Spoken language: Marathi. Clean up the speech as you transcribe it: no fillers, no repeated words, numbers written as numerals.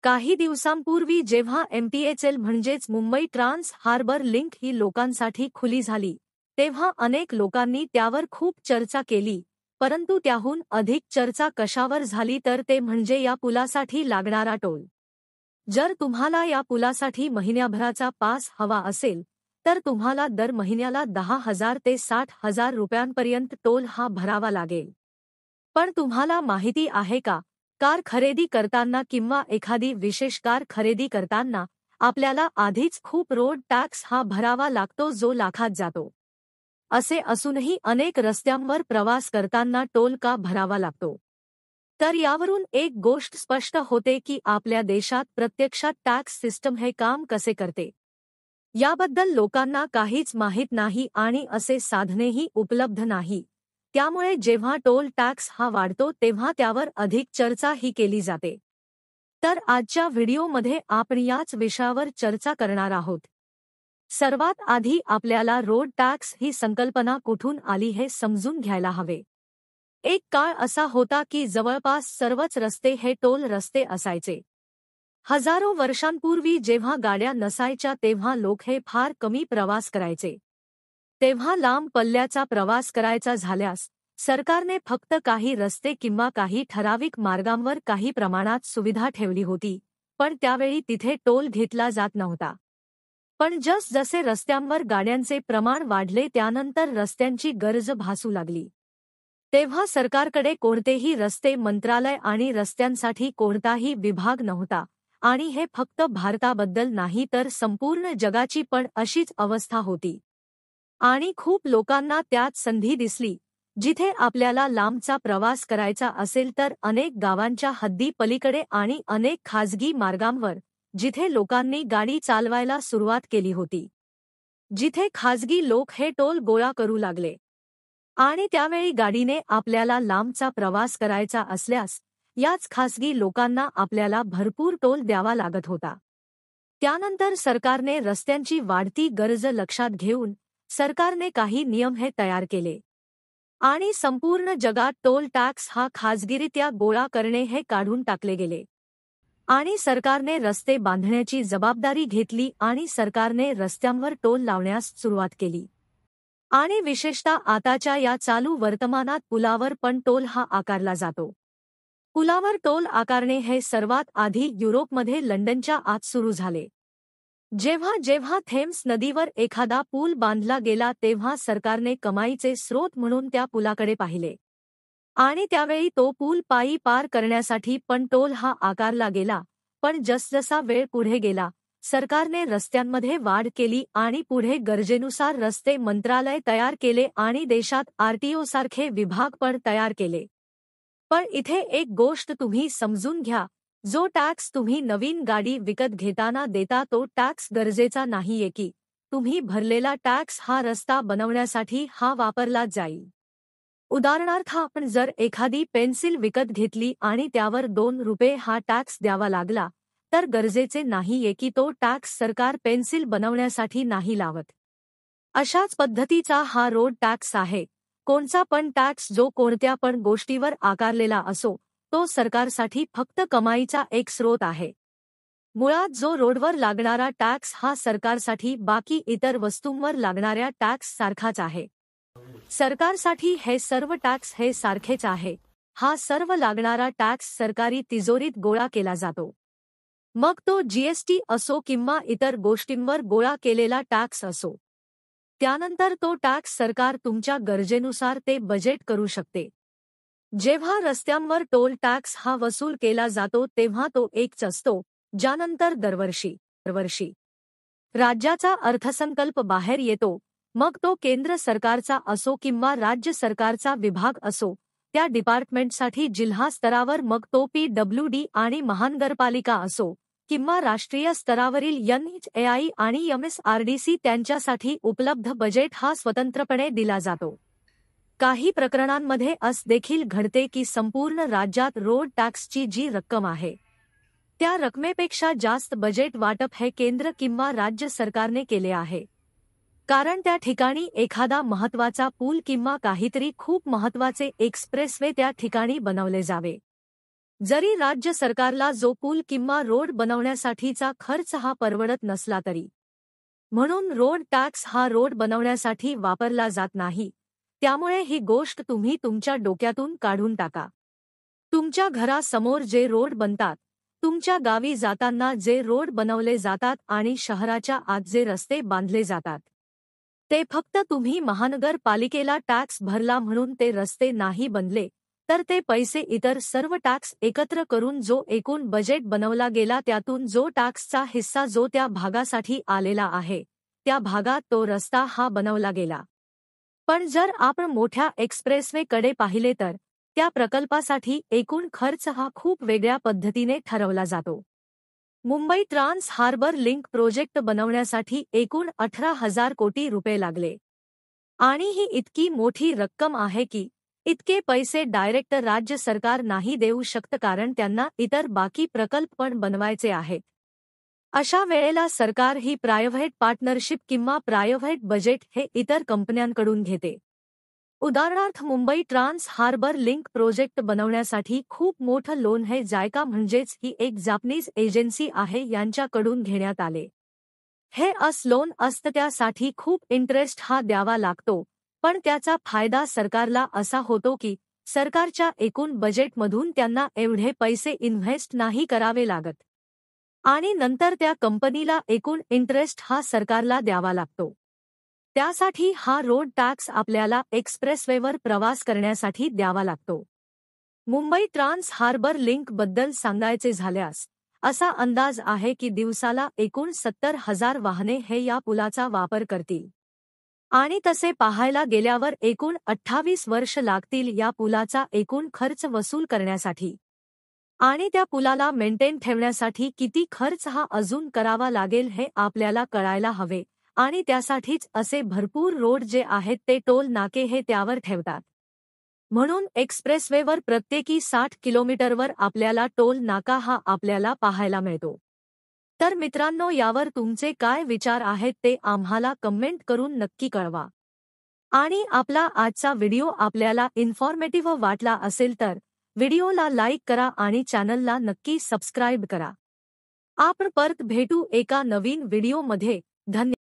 काही दिवसांपूर्वी जेव्हा MTHL म्हणजेच मुंबई ट्रान्स हार्बर लिंक ही लोकांसाठी खुली झाली, तेव्हा अनेक लोकांनी त्यावर खूप चर्चा केली, परंतु त्याहून अधिक चर्चा कशावर झाली तर ते म्हणजे या पुलासाठी लागणारा टोल. जर तुम्हाला या पुलासाठी महिन्याभराचा पास हवा असेल, तर तुम्हाला दर महिन्याला 10,000 ते 60,000 रुपयांपर्यंत टोल हा भरावा लागेल. पण तुम्हाला माहिती आहे का, कार खरेदी करताना किंवा एखादी विशेष कार खरेदी करताना आपल्याला आधीच खूप रोड टॅक्स हा भरावा लागतो जो लाखात जातो. असे असूनही अनेक रस्त्यांवर प्रवास करताना टोल का भरावा लागतो? तर यावरून एक गोष्ट स्पष्ट होते की आपल्या देशात प्रत्यक्षात टॅक्स सिस्टम हे काम कसे करते. याबद्दल लोकांना काहीच माहीत नाही आणि असे साधनेही उपलब्ध नाही. त्यामुळे जेव्हा टोल टॅक्स हा वाढतो तेव्हा त्यावर अधिक चर्चा ही केली जाते. तर आजच्या व्हिडिओमध्ये आपण याच विषयावर चर्चा करणार आहोत. सर्वात आधी आपल्याला रोड टॅक्स ही संकल्पना कुठून आली हे समजून घ्यायला हवे. एक काळ असा होता की जवळपास सर्वच रस्ते हे टोल रस्ते असायचे. हजारो वर्षांपूर्वी जेव्हा गाड्या नसायच्या तेव्हा लोक हे फार कमी प्रवास करायचे. तेव्हा लांब पल्ल्याचा प्रवास करायचा झाल्यास सरकारने फक्त काही रस्ते किंवा काही ठराविक मार्गांवर काही प्रमाणात सुविधा ठेवली होती, पण त्यावेळी तिथे टोल घेतला जात नव्हता. पण जसजसे रस्त्यांवर गाड्यांचे प्रमाण वाढले त्यानंतर रस्त्यांची गरज भासू लागली. तेव्हा सरकारकडे कोणतेही रस्ते मंत्रालय आणि रस्त्यांसाठी कोणताही विभाग नव्हता आणि हे फक्त भारताबद्दल नाही तर संपूर्ण जगाची पण अशीच अवस्था होती. आणि खूप लोकांना त्यात संधी दिसली. जिथे आपल्याला लांबचा प्रवास करायचा असेल तर अनेक गावांच्या हद्दी पलीकडे आणि अनेक खाजगी मार्गांवर जिथे लोकांनी गाडी चालवायला सुरुवात केली होती. जिथे खाजगी लोक हे टोल गोळा करू लागले. आणि त्यावेळी गाडीने आपल्याला लांबचा प्रवास करायचा असल्यास याच खासगी लोकांना आपल्याला भरपूर टोल द्यावा लागत होता. त्यानंतर सरकारने रस्त्यांची वाढती गरज लक्षात घेऊन सरकारने काही नियम हे तयार केले. आणि संपूर्ण जगात टोल टॅक्स हा खाजगीरित्या गोळा करणे हे काढून टाकले गेले. आणि सरकारने रस्ते बांधण्याची जबाबदारी घेतली आणि सरकारने रस्त्यांवर टोल लावण्यास सुरुवात केली. आणि विशेषतः आताच्या या चालू वर्तमानात पुलावर पण टोल हा आकारला जातो. पुलावर टोल आकारणे हे सर्वात आधी युरोपमध्ये लंडनच्या आत सुरू झाले. जेव्हा जेव्हा थेम्स नदीवर एखादा पूल बांधला गेला तेव्हा सरकारने कमाईचे स्रोत म्हणून त्या पुलाकडे पाहिले. आणि त्यावेळी तो पूल पायी पार करण्यासाठी पण टोल हा आकारला गेला. पण जसजसा वेळ पुढे गेला सरकारने रस्त्यांमध्ये वाढ केली आणि पुढे गरजेनुसार रस्ते मंत्रालय तयार केले आणि देशात RTO सारखे विभाग पण तयार केले. पण इथे एक गोष्ट तुम्ही समजून घ्या, जो टॅक्स तुम्ही नवीन गाडी विकत घेताना देता तो टॅक्स गरजेचा नाहीये की तुम्ही भरलेला टॅक्स हा रस्ता बनवण्यासाठी हा वापरला जाईल. उदाहरणार्थ आपण जर एखादी पेन्सिल विकत घेतली आणि त्यावर 2 रुपये हा टॅक्स द्यावा लागला, तर गरजेचे नाहीये की तो टॅक्स सरकार पेन्सिल बनवण्यासाठी नाही लावत. अशाच पद्धतीचा हा रोड टॅक्स आहे. कोणचा पण टॅक्स जो कोणत्या पण गोष्टीवर आकारलेला असो, तो सरकारसाठी फक्त कमाईचा एक स्रोत आहे. मुळात जो रोडवर लागणारा टॅक्स हा सरकारसाठी बाकी इतर वस्तूंवर लागणाऱ्या टॅक्स सारखाच आहे. सरकारसाठी हे सर्व टॅक्स हे सारखेच आहे. हा सर्व लागणारा टॅक्स सरकारी तिजोरीत गोळा केला जातो. मग तो GST असो किंवा इतर गोष्टींवर गोळा केलेला टॅक्स असो. त्यानंतर तो टॅक्स सरकार तुमच्या गरजेनुसार ते बजेट करू शकते. जेव्हा रस्त्यांवर टोल टॅक्स हा वसूल केला जातो तेव्हा तो एकच असतो, ज्यानंतर दरवर्षी राज्याचा अर्थसंकल्प बाहेर येतो. मग तो केंद्र सरकारचा असो किंवा राज्य सरकारचा विभाग असो, त्या डिपार्टमेंटसाठी जिल्हा स्तरावर मग तो PWD आणि महानगरपालिका असो किंवा राष्ट्रीय स्तरावरील NHAI आणि MSRDC त्यांच्यासाठी उपलब्ध बजेट हा स्वतंत्रपणे दिला जातो. काही प्रकरणांमध्ये असं देखील घडते की संपूर्ण राज्यात रोड टॅक्सची जी रक्कम आहे, त्या रकमेपेक्षा जास्त बजेट वाटप हे केंद्र किंवा राज्य सरकारने केले आहे. कारण त्या ठिकाणी एखादा महत्त्वाचा पूल किंवा काहीतरी खूप महत्त्वाचे एक्सप्रेसवे त्या ठिकाणी बनवले जावे. जरी राज्य सरकारला जो पूल किंवा रोड बनवण्यासाठीचा खर्च हा परवडत नसला तरी. म्हणून रोड टॅक्स हा रोड बनवण्यासाठी वापरला जात नाही. त्यामुळे ही गोष्ट तुम्ही तुमच्या डोक्यातून काढून टाका. तुमच्या घरासमोर जे रोड बनतात, तुमच्या गावी जाताना जे रोड बनवले जातात आणि शहराच्या आत जे रस्ते बांधले जातात, ते फक्त तुम्ही महानगरपालिकेला टॅक्स भरला म्हणून ते रस्ते नाही बनले, तर ते पैसे इतर सर्व टॅक्स एकत्र करून जो एकूण बजेट बनवला गेला त्यातून जो टॅक्सचा हिस्सा जो त्या भागासाठी आलेला आहे, त्या भागात तो रस्ता हा बनवला गेला. पण जर आपण मोठ्या एक्सप्रेसवे कडे पाहिले तर त्या प्रकल्पासाठी एकूण खर्च हा खूप वेगळ्या पद्धतीने ठरवला जातो. Mumbai Trans Harbour Link project बनवण्यासाठी एकूण 18,000 कोटी रुपये लागले. आणि ही इतकी मोठी रक्कम आहे की इतके पैसे डायरेक्ट राज्य सरकार नाही देऊ शकत कारण त्यांना इतर बाकी प्रकल्प पण बनवायचे आहेत. अशा वेळेला सरकार ही प्रायव्हेट पार्टनरशिप किंवा प्रायव्हेट बजेट हे इतर कंपन्यांकडून घेते. उदाहरणार्थ Mumbai Trans Harbour Link project बनवण्यासाठी खूप मोठं लोन हे जायका म्हणजेच ही एक जापनीज एजन्सी आहे यांच्याकडून घेण्यात आले. हे लोन असतं त्यासाठी खूप इंटरेस्ट हा द्यावा लागतो, पण त्याचा फायदा सरकारला असा होतो की सरकारच्या एकूण बजेटमधून त्यांना एवढे पैसे इन्व्हेस्ट नाही करावे लागत. आणि नंतर त्या कंपनीला एकूण इंटरेस्ट हा सरकारला द्यावा लागतो. त्यासाठी हा रोड टॅक्स आपल्याला एक्सप्रेसवेवर प्रवास करण्यासाठी द्यावा लागतो. मुंबई ट्रान्स हार्बर लिंक बद्दल सांगायचे झाल्यास असा अंदाज आहे की दिवसाला एकूण 70,000 वाहने हे या पुलाचा वापर करतील. आणि तसे पाहायला गेल्यावर एकूण 28 वर्ष लागतील या पुलाचा एकूण खर्च वसूल करण्यासाठी. आणि त्या पुलाला मेंटेन ठेवण्यासाठी किती खर्च हा अजून करावा लागेल हे आपल्याला कळायला हवे. आणि त्यासाठीच असे भरपूर रोड जे आहेत ते टोल नाके हे त्यावर ठेवतात. म्हणून एक्सप्रेसवेवर प्रत्येकी 60 किलोमीटरवर आपल्याला टोल नाका हा आपल्याला पाहायला मिळतो. तर मित्रांनो, यावर तुमचे काय विचार आहेत ते आम्हाला कमेंट करून नक्की कळवा. आणि आपला आजचा व्हिडिओ आपल्याला इन्फॉर्मेटिव्ह वाटला असेल तर व्हिडिओला लाईक करा आणि चॅनलला नक्की सबस्क्राईब करा. आपण परत भेटू एका नवीन व्हिडिओमध्ये. धन्यवाद.